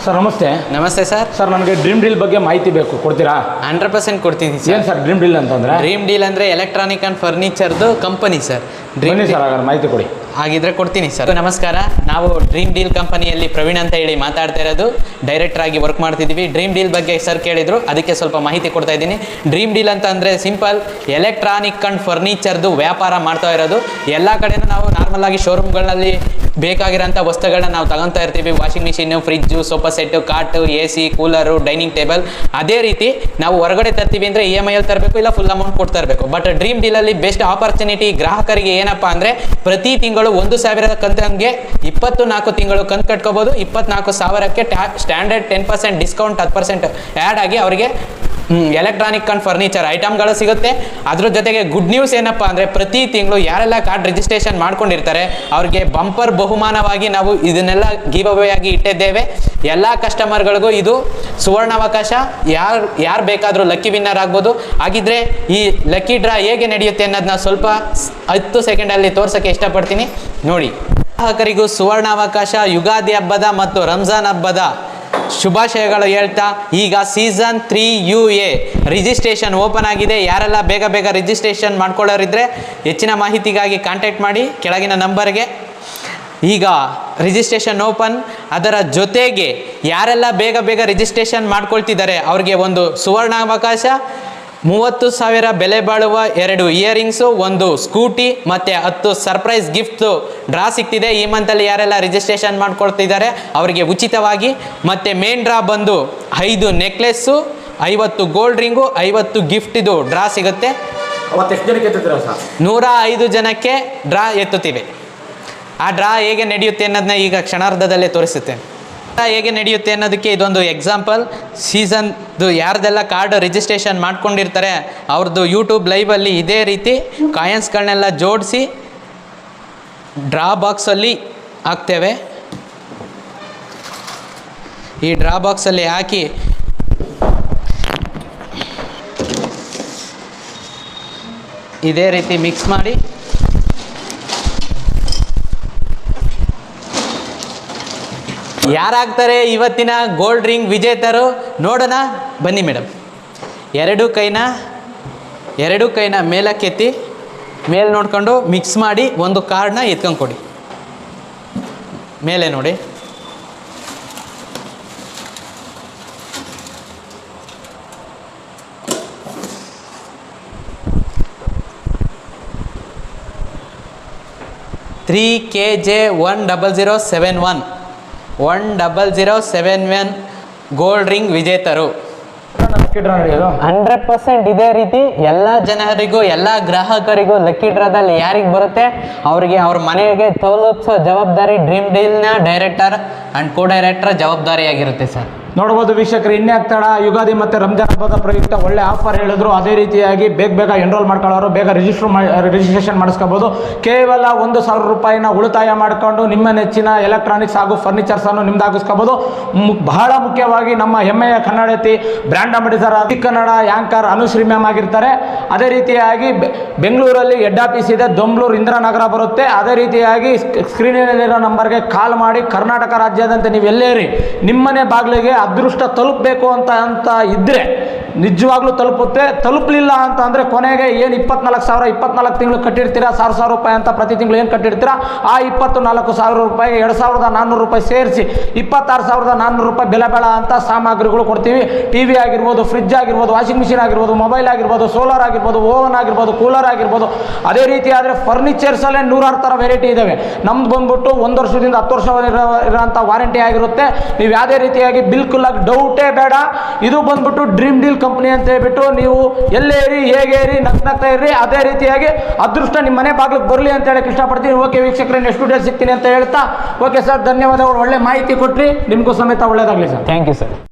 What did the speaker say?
Sir ನಮಸ್ತೆ. ನಮಸ್ತೆ sir. Sir ನನಗೆ ಡ್ರೀಮ್ ಡೀಲ್ ಬಗ್ಗೆ ಮಾಹಿತಿ ಬೇಕು, ಕೊಡ್ತೀರಾ? 100% ಕೊಡ್ತೀನಿ ಸರ್. ಏನು ಸರ್ ಡ್ರೀಮ್ ಡೀಲ್ ಅಂತಂದರೆ? ಡ್ರೀಮ್ ಡೀಲ್ ಅಂದರೆ ಎಲೆಕ್ಟ್ರಾನಿಕ್ ಆ್ಯಂಡ್ ಫರ್ನಿಚರ್ದು ಕಂಪನಿ ಸರ್. ಡ್ರೀಮ್ ಸರ್ ಹಾಗಾದ್ರೆ ಮಾಹಿತಿ ಕೊಡಿ. ಹಾಗಿದ್ರೆ ಕೊಡ್ತೀನಿ ಸರ್. ನಮಸ್ಕಾರ, ನಾವು ಡ್ರೀಮ್ ಡೀಲ್ ಕಂಪನಿಯಲ್ಲಿ ಪ್ರವೀಣ್ ಅಂತ ಹೇಳಿ ಮಾತಾಡ್ತಾ ಇರೋದು. ಡೈರೆಕ್ಟರ್ ಆಗಿ ವರ್ಕ್ ಮಾಡ್ತಿದ್ದೀವಿ. ಡ್ರೀಮ್ ಡೀಲ್ ಬಗ್ಗೆ ಸರ್ ಕೇಳಿದ್ರು, ಅದಕ್ಕೆ ಸ್ವಲ್ಪ ಮಾಹಿತಿ ಕೊಡ್ತಾ ಇದ್ದೀನಿ. ಡ್ರೀಮ್ ಡೀಲ್ ಅಂತ ಅಂದರೆ ಸಿಂಪಲ್ ಎಲೆಕ್ಟ್ರಾನಿಕ್ ಆ್ಯಂಡ್ ಫರ್ನಿಚರ್ದು ವ್ಯಾಪಾರ ಮಾಡ್ತಾ ಇರೋದು. ಎಲ್ಲ ಕಡೆನೂ ನಾವು ನಾರ್ಮಲ್ ಆಗಿ ಶೋರೂಮ್ಗಳಲ್ಲಿ ಬೇಕಾಗಿರೋಂಥ ವಸ್ತುಗಳನ್ನ ನಾವು ತಗೊತಾ ಇರ್ತೀವಿ. Washing machine, fridge, sofa set, ಕಾಟು, AC, ಕೂಲರು, ಡೈನಿಂಗ್ ಟೇಬಲ್. ಅದೇ ರೀತಿ ನಾವು ಹೊರಗಡೆ ತರ್ತೀವಿ ಅಂದರೆ EMI ಅಲ್ಲಿ ತರಬೇಕು, ಇಲ್ಲ ಫುಲ್ ಅಮೌಂಟ್ ಕೊಟ್ಟು ತರಬೇಕು. ಬಟ್ ಡ್ರೀಮ್ ಡೀಲಲ್ಲಿ ಬೆಸ್ಟ್ ಆಪರ್ಚುನಿಟಿ ಗ್ರಾಹಕರಿಗೆ ಏನಪ್ಪ ಅಂದರೆ, ಪ್ರತಿ ತಿಂಗಳು 1,000 ಕಂತಂಗೆ 24 ತಿಂಗಳು ಕಂತು ಕಟ್ಕೋಬೋದು. 24,000ಕ್ಕೆ ಸ್ಟ್ಯಾಂಡರ್ಡ್ 10% ಡಿಸ್ಕೌಂಟ್ 10% ಆ್ಯಡ್ ಆಗಿ ಅವರಿಗೆ ಎಲೆಕ್ಟ್ರಾನಿಕ್ ಆ್ಯಂಡ್ ಫರ್ನಿಚರ್ ಐಟಮ್ಗಳು ಸಿಗುತ್ತೆ. ಅದ್ರ ಜೊತೆಗೆ ಗುಡ್ ನ್ಯೂಸ್ ಏನಪ್ಪ ಅಂದರೆ, ಪ್ರತಿ ತಿಂಗಳು ಯಾರೆಲ್ಲ ಕಾರ್ಡ್ ರಿಜಿಸ್ಟ್ರೇಷನ್ ಮಾಡ್ಕೊಂಡಿರ್ತಾರೆ ಅವ್ರಿಗೆ ಬಂಪರ್ ಬಹುಮಾನವಾಗಿ ನಾವು ಇದನ್ನೆಲ್ಲ ಗಿವ್ ಅವೇ ಆಗಿ ಇಟ್ಟಿದ್ದೇವೆ. ಎಲ್ಲ ಕಸ್ಟಮರ್ಗಳಿಗೂ ಇದು ಸುವರ್ಣಾವಕಾಶ. ಯಾರು ಬೇಕಾದರೂ ಲಕ್ಕಿ ವಿನ್ನರ್ ಆಗ್ಬೋದು. ಹಾಗಿದ್ರೆ ಈ ಲಕ್ಕಿ ಡ್ರಾ ಹೇಗೆ ನಡೆಯುತ್ತೆ ಅನ್ನೋದನ್ನ ಸ್ವಲ್ಪ 10 ಸೆಕೆಂಡಲ್ಲಿ ತೋರ್ಸೋಕ್ಕೆ ಇಷ್ಟಪಡ್ತೀನಿ, ನೋಡಿ. ಗ್ರಾಹಕರಿಗೂ ಸುವರ್ಣಾವಕಾಶ, ಯುಗಾದಿ ಹಬ್ಬದ ಮತ್ತು ರಂಜಾನ್ ಹಬ್ಬದ ಶುಭಾಶಯಗಳು ಹೇಳ್ತಾ, ಈಗ ಸೀಸನ್ 3 UA ರಿಜಿಸ್ಟ್ರೇಷನ್ ಓಪನ್ ಆಗಿದೆ. ಯಾರೆಲ್ಲ ಬೇಗ ಬೇಗ ರಿಜಿಸ್ಟ್ರೇಷನ್ ಮಾಡ್ಕೊಳ್ಳೋರಿದ್ರೆ ಹೆಚ್ಚಿನ ಮಾಹಿತಿಗಾಗಿ ಕಾಂಟ್ಯಾಕ್ಟ್ ಮಾಡಿ ಕೆಳಗಿನ ನಂಬರ್ಗೆ. ಈಗ ರಿಜಿಸ್ಟ್ರೇಷನ್ ಓಪನ್. ಅದರ ಜೊತೆಗೆ ಯಾರೆಲ್ಲ ಬೇಗ ಬೇಗ ರಿಜಿಸ್ಟ್ರೇಷನ್ ಮಾಡ್ಕೊಳ್ತಿದ್ದಾರೆ ಅವ್ರಿಗೆ ಒಂದು ಸುವರ್ಣಾವಕಾಶ. 30,000 ಬೆಲೆ ಬಾಳುವ 2 ಇಯರಿಂಗ್ಸು, 1 ಸ್ಕೂಟಿ ಮತ್ತು 10 ಸರ್ಪ್ರೈಸ್ ಗಿಫ್ಟ್ ಡ್ರಾ ಸಿಗ್ತಿದೆ. ಈ ಮಂತಲ್ಲಿ ಯಾರೆಲ್ಲ ರಿಜಿಸ್ಟ್ರೇಷನ್ ಮಾಡ್ಕೊಳ್ತಿದ್ದಾರೆ ಅವರಿಗೆ ಉಚಿತವಾಗಿ. ಮತ್ತು ಮೇನ್ ಡ್ರಾ ಬಂದು 5 ನೆಕ್ಲೆಸ್ಸು, 50 ಗೋಲ್ಡ್ ರಿಂಗು, 50 ಗಿಫ್ಟ್ ಇದು ಡ್ರಾ ಸಿಗುತ್ತೆ. 105 ಜನಕ್ಕೆ ಡ್ರಾ ಎತ್ತುತ್ತಿವೆ. ಆ ಡ್ರಾ ಹೇಗೆ ನಡೆಯುತ್ತೆ ಅನ್ನೋದನ್ನ ಈಗ ಕ್ಷಣಾರ್ಧದಲ್ಲೇ ತೋರಿಸುತ್ತೆ. ಹೇಗೆ ನಡೆಯುತ್ತೆ ಅನ್ನೋದಕ್ಕೆ ಇದೊಂದು ಎಕ್ಸಾಂಪಲ್. ಸೀಸನ್ದು ಯಾರ್ದೆಲ್ಲ ಕಾರ್ಡ್ ರಿಜಿಸ್ಟ್ರೇಷನ್ ಮಾಡ್ಕೊಂಡಿರ್ತಾರೆ ಅವ್ರದ್ದು ಯೂಟ್ಯೂಬ್ ಲೈವಲ್ಲಿ ಇದೇ ರೀತಿ ಕಾಯಿನ್ಸ್ಗಳನ್ನೆಲ್ಲ ಜೋಡಿಸಿ ಡ್ರಾ ಬಾಕ್ಸಲ್ಲಿ ಹಾಕ್ತೇವೆ. ಈ ಡ್ರಾ ಬಾಕ್ಸಲ್ಲಿ ಹಾಕಿ ಇದೇ ರೀತಿ ಮಿಕ್ಸ್ ಮಾಡಿ ಯಾರಾಗ್ತಾರೆ ಇವತ್ತಿನ ಗೋಲ್ಡ್ ರಿಂಗ್ ವಿಜೇತರು ನೋಡೋಣ ಬನ್ನಿ ಮೇಡಮ್. ಎರಡು ಕೈನ ಮೇಲಕ್ಕೆತ್ತಿ ಮೇಲೆ ನೋಡ್ಕೊಂಡು ಮಿಕ್ಸ್ ಮಾಡಿ ಒಂದು ಕಾರ್ಡ್ನ ಎತ್ಕೊಂಡು ಕೊಡಿ. ಮೇಲೆ ನೋಡಿ. KJ10071 10071 gold ring ವಿಜೇತರು. 100% ಇದೇ ರೀತಿ ಎಲ್ಲ ಜನರಿಗೂ, ಎಲ್ಲ ಗ್ರಾಹಕರಿಗೂ ಲಕ್ಕಿ ಡ್ರಾದಲ್ಲಿ ಯಾರಿಗೆ ಬರುತ್ತೆ ಅವರಿಗೆ ಅವ್ರ ಮನೆಗೆ ತಲುಪಿಸೋ ಜವಾಬ್ದಾರಿ ಡ್ರೀಮ್ ಡೀಲ್ನ ಡೈರೆಕ್ಟರ್ ಆ್ಯಂಡ್ ಕೋ ಡೈರೆಕ್ಟರ್ ಜವಾಬ್ದಾರಿಯಾಗಿರುತ್ತೆ ಸರ್. ನೋಡ್ಬೋದು ವೀಕ್ಷಕರು, ಇನ್ನೇ ಆಗ್ತಾಡ ಯುಗಾದಿ ಮತ್ತು ರಂಜಾನ್ ಹಬ್ಬದ ಪ್ರಯುಕ್ತ ಒಳ್ಳೆ ಆಫರ್ ಹೇಳಿದ್ರು. ಅದೇ ರೀತಿಯಾಗಿ ಬೇಗ ಎನ್ರೋಲ್ ಮಾಡ್ಕೊಳ್ಳೋರು ಬೇಗ ರಿಜಿಸ್ಟ್ರೇಷನ್ ಮಾಡಿಸ್ಕೋಬೋದು. ಕೇವಲ 1,000 ರೂಪಾಯಿನ ಉಳಿತಾಯ ಮಾಡಿಕೊಂಡು ನಿಮ್ಮ ನೆಚ್ಚಿನ ಎಲೆಕ್ಟ್ರಾನಿಕ್ಸ್ ಹಾಗೂ ಫರ್ನಿಚರ್ಸನ್ನು ನಿಮ್ದಾಗಿಸ್ಕೋಬೋದು. ಬಹಳ ಮುಖ್ಯವಾಗಿ ನಮ್ಮ ಹೆಮ್ಮೆಯ ಕನ್ನಡತಿ brand ambassador Kannada anchor Anushree ma'am ಆಗಿರ್ತಾರೆ. ಅದೇ ರೀತಿಯಾಗಿ ಬೆಂಗಳೂರಲ್ಲಿ ಹೆಡ್ ಆಫೀಸ್ ಇದೆ, ದೊಂಬ್ಳೂರು ಇಂದಿರಾನಗರ ಬರುತ್ತೆ. ಅದೇ ರೀತಿಯಾಗಿ ಸ್ಕ್ರೀನಿನಲ್ಲಿರೋ ನಂಬರ್ಗೆ ಕಾಲ್ ಮಾಡಿ ಕರ್ನಾಟಕ ರಾಜ್ಯಾದ್ಯಂತ ನೀವು ಎಲ್ಲೇರಿ ನಿಮ್ಮನೆ ಬಾಗಿಲಿಗೆ ಅದೃಷ್ಟ ತಲುಪಬೇಕು ಅಂತ ಇದ್ದರೆ ನಿಜವಾಗ್ಲೂ ತಲುಪುತ್ತೆ. ತಲುಪಲಿಲ್ಲ ಅಂತ ಅಂದರೆ ಕೊನೆಗೆ ಏನು 24,000 ತಿಂಗಳು ಕಟ್ಟಿರ್ತೀರಾ, 1,000 ರೂಪಾಯಿ ಅಂತ ಪ್ರತಿ ತಿಂಗಳು ಏನು ಕಟ್ಟಿರ್ತೀರಾ, ಆ 24,000 ರೂಪಾಯಿಗೆ 2,400 ರೂಪಾಯಿ ಸೇರಿಸಿ 26,400 ರೂಪಾಯಿ ಬೆಲೆ ಅಂತ ಸಾಮಗ್ರಿಗಳು ಕೊಡ್ತೀವಿ. TV ಆಗಿರ್ಬೋದು, ಫ್ರಿಜ್ ಆಗಿರ್ಬೋದು, ವಾಷಿಂಗ್ ಮಿಷಿನ್ ಆಗಿರ್ಬೋದು, ಮೊಬೈಲ್ ಆಗಿರ್ಬೋದು, ಸೋಲಾರ್ ಆಗಿರ್ಬೋದು, ಓವನ್ ಆಗಿರ್ಬೋದು, ಕೂಲರ್ ಆಗಿರ್ಬೋದು. ಅದೇ ರೀತಿ ಆದರೆ ಫರ್ನಿಚರ್ಸಲ್ಲೇ 106 ಥರ ವೆರೈಟಿ ಇದ್ದಾವೆ. ನಮ್ದು ಬಂದ್ಬಿಟ್ಟು 1 ವರ್ಷದಿಂದ 10 ವರ್ಷ ಇರೋಂಥ ವಾರಂಟಿ ಆಗಿರುತ್ತೆ. ನೀವು ಯಾವುದೇ ರೀತಿಯಾಗಿ ಬಿಲ್ಕುಲಾಗಿ ಡೌಟೇ ಬೇಡ. ಇದು ಬಂದ್ಬಿಟ್ಟು ಡ್ರೀಮ್ ಡೀಲ್ ಕಂಪನಿ ಅಂತ ಹೇಳ್ಬಿಟ್ಟು ನೀವು ಎಲ್ಲೇ ಇರಿ, ಹೇಗೆ ಇರಿ, ನಗ್ನಗ್ತಾ ಇರ್ರಿ. ಅದೇ ರೀತಿಯಾಗಿ ಅದೃಷ್ಟ ನಿಮ್ಮ ಮನೆ ಬಾಗಿಲಿಗೆ ಬರಲಿ ಅಂತ ಹೇಳಕ್ಕೆ ಇಷ್ಟಪಡ್ತೀನಿ. ಓಕೆ ವೀಕ್ಷಕರೇ, ನೆಕ್ಸ್ಟ್ ವಿಡಿಯೋ ಸಿಗ್ತೀನಿ ಅಂತ ಹೇಳ್ತಾ, ಓಕೆ ಸರ್, ಧನ್ಯವಾದಗಳು. ಒಳ್ಳೆ ಮಾಹಿತಿ ಕೊಟ್ರಿ, ನಿಮಗೂ ಸಮೇತ ಒಳ್ಳೇದಾಗಲಿ ಸರ್. Thank you sir.